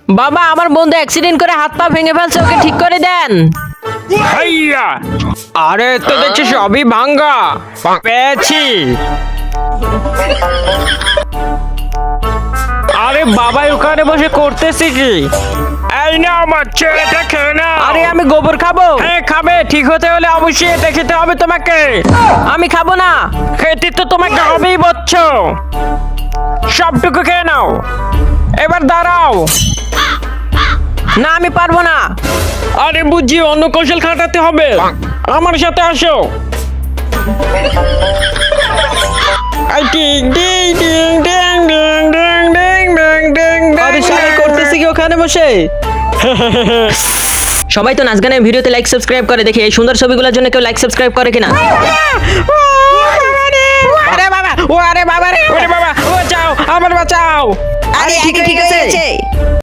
বাবা আমার বন্ধু অ্যাক্সিডেন্ট করে হাত পা ভেঙে ফেলছে, ওকে ঠিক করে দেন। হাইয়া! আরে তো দেখছি সবই ভাঙ্গা। পেয়েছি। আরে বাবা ওখানে বসে করতেছি কি? এই না আমার ছেলেটা খেয়ে না। আরে আমি গোবর খাবো। হ্যাঁ খাবে, ঠিক হতে হলে অবশ্যই এটা খেতে হবে তোমাকে। আমি খাবো না। খেতে তো তোমাকে হবেই বচ্চ। সবটুকু খেয়ে নাও। এবার দাঁড়াও। না আমি পারবো না। আরে বুঝি অন্য কৌশল খাটাতে হবে। আমার সাথে আসো। আই টিং টিং টিং টিং টিং টিং টিং টিং টিং। আরে শালা করতেছি কি ওখানে বসে? সবাই তো নাচ গানের ভিডিওতে লাইক সাবস্ক্রাইব করে, দেখি এই সুন্দর ছবিগুলোর জন্য কেউ লাইক সাবস্ক্রাইব করে কিনা। আরে বাবা, ও আরে বাবা রে, ওরে বাবা, ও বাঁচাও, আমার বাঁচাও। আরে ঠিক আছে।